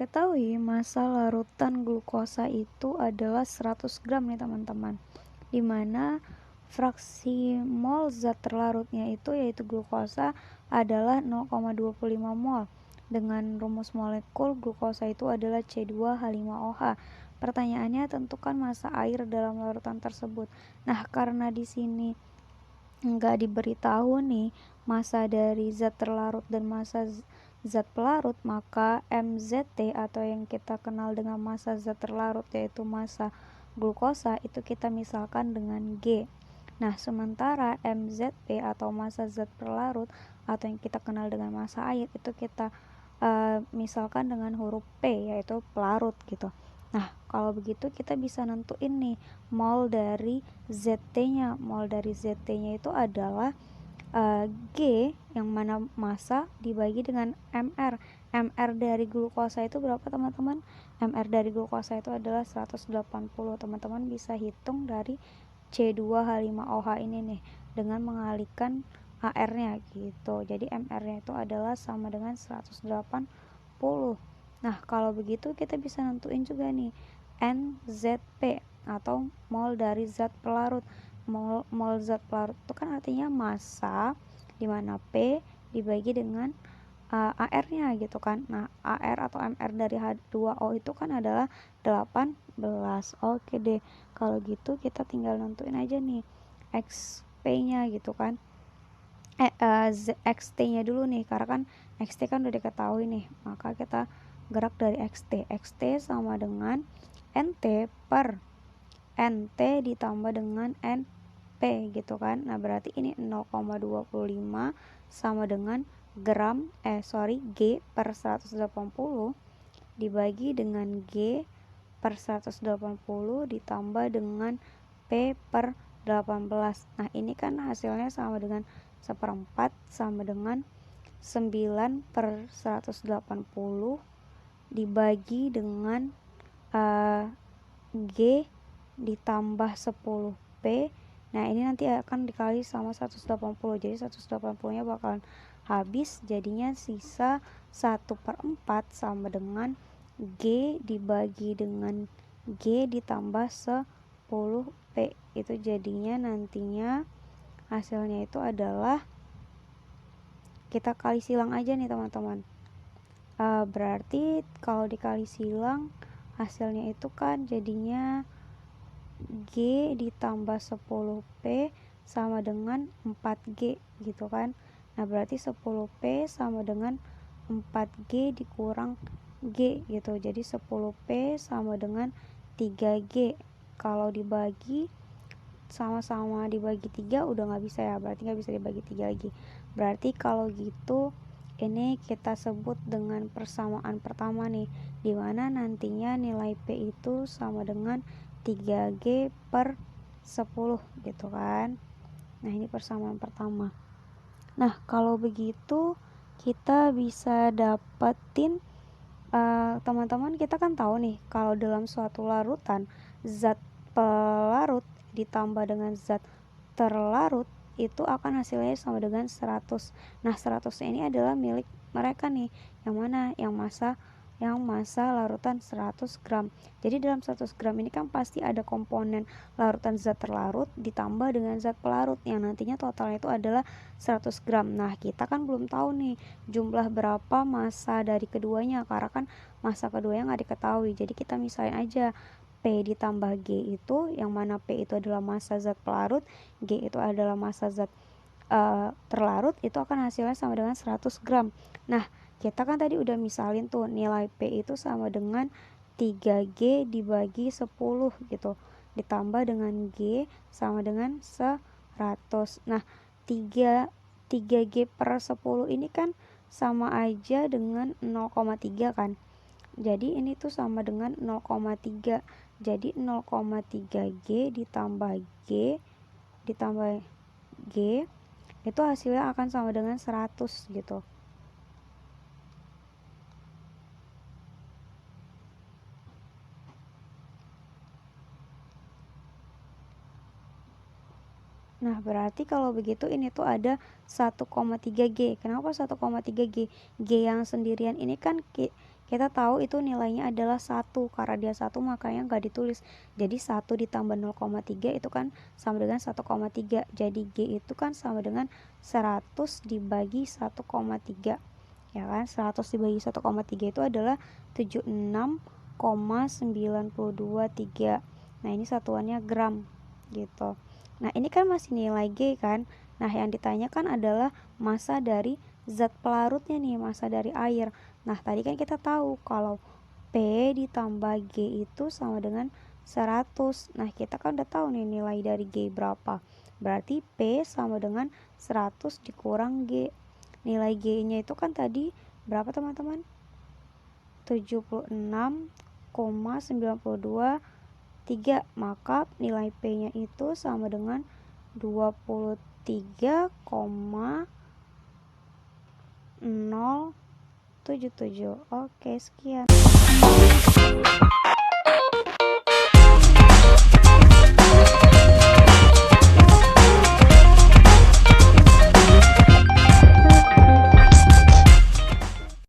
Diketahui massa larutan glukosa itu adalah 100 gram nih teman-teman, di mana fraksi mol zat terlarutnya itu yaitu glukosa adalah 0,25 mol. Dengan rumus molekul glukosa itu adalah C2H5OH. Pertanyaannya, tentukan massa air dalam larutan tersebut. Nah, karena di sini nggak diberitahu nih massa dari zat terlarut dan massa zat pelarut, maka MZT atau yang kita kenal dengan massa zat terlarut yaitu massa glukosa itu kita misalkan dengan G. Nah, sementara MZP atau massa zat pelarut atau yang kita kenal dengan massa air itu kita misalkan dengan huruf P yaitu pelarut gitu. Nah, kalau begitu kita bisa nentuin nih mol dari ZT-nya. Mol dari ZT-nya itu adalah G yang mana massa dibagi dengan MR. MR dari glukosa itu berapa teman-teman? MR dari glukosa itu adalah 180. Teman-teman bisa hitung dari C2H5OH ini nih dengan mengalihkan AR-nya gitu. Jadi MR-nya itu adalah sama dengan 180. Nah, kalau begitu kita bisa nentuin juga nih NZP atau mol dari zat pelarut. Mol zat pelarut itu kan artinya massa dimana P dibagi dengan AR-nya gitu kan. Nah, AR atau MR dari H2O itu kan adalah 18. Oke deh, kalau gitu kita tinggal nentuin aja nih XP-nya gitu kan. XT-nya dulu nih, karena kan XT kan udah diketahui nih, maka kita gerak dari XT. XT sama dengan NT per NT ditambah dengan NP gitu kan. Nah, berarti ini 0,25 sama dengan G per 180 dibagi dengan G per 180 ditambah dengan P per 18. Nah, ini kan hasilnya sama dengan 1/4 sama dengan 9 per 180 dibagi dengan G ditambah 10P. Nah, ini nanti akan dikali sama 180. Jadi 180-nya bakalan habis, jadinya sisa 1/4 sama dengan G dibagi dengan G ditambah 10P. Itu jadinya nantinya hasilnya itu adalah, kita kali silang aja nih teman-teman. Berarti kalau dikali silang hasilnya itu kan jadinya G ditambah 10P sama dengan 4G gitu kan. Nah, berarti 10P sama dengan 4G dikurang G gitu. Jadi 10P sama dengan 3G. Kalau dibagi sama-sama dibagi 3 udah gak bisa ya, berarti gak bisa dibagi 3 lagi. Berarti kalau gitu ini kita sebut dengan persamaan pertama nih, dimana nantinya nilai P itu sama dengan 3G per 10 gitu kan. Nah, ini persamaan pertama. Nah, kalau begitu kita bisa dapetin teman-teman, kita kan tahu nih kalau dalam suatu larutan zat pelarut ditambah dengan zat terlarut itu akan hasilnya sama dengan 100. Nah, 100 ini adalah milik mereka nih, yang mana yang massa larutan 100 gram. Jadi dalam 100 gram ini kan pasti ada komponen larutan zat terlarut ditambah dengan zat pelarut yang nantinya totalnya itu adalah 100 gram. Nah, kita kan belum tahu nih jumlah berapa massa dari keduanya, karena kan massa keduanya nggak diketahui. Jadi kita misalin aja P ditambah G itu, yang mana P itu adalah massa zat pelarut, G itu adalah massa zat terlarut, itu akan hasilnya sama dengan 100 gram. Nah, kita kan tadi udah misalin tuh nilai P itu sama dengan 3G dibagi 10 gitu, ditambah dengan G sama dengan 100. Nah, 3G per 10 ini kan sama aja dengan 0,3 kan. Jadi ini tuh sama dengan 0,3. Jadi 0,3G ditambah G ditambah G itu hasilnya akan sama dengan 100 gitu. Nah, berarti kalau begitu ini tuh ada 1,3G. Kenapa 1,3G? G yang sendirian ini kan Kita tahu itu nilainya adalah 1, karena dia 1 makanya nggak ditulis. Jadi 1 ditambah 0,3 itu kan sama dengan 1,3. Jadi G itu kan sama dengan 100 dibagi 1,3. Ya kan, 100 dibagi 1,3 itu adalah 76,923. Nah, ini satuannya gram gitu. Nah, ini kan masih nilai G kan. Nah, yang ditanyakan adalah massa dari zat pelarutnya nih, massa dari air. Nah, tadi kan kita tahu kalau P ditambah G itu sama dengan 100. Nah, kita kan udah tahu nih nilai dari G berapa. Berarti P sama dengan 100 dikurang G. Nilai G-nya itu kan tadi berapa teman-teman? 76,923. Maka nilai P-nya itu sama dengan 23,077. Oke, sekian.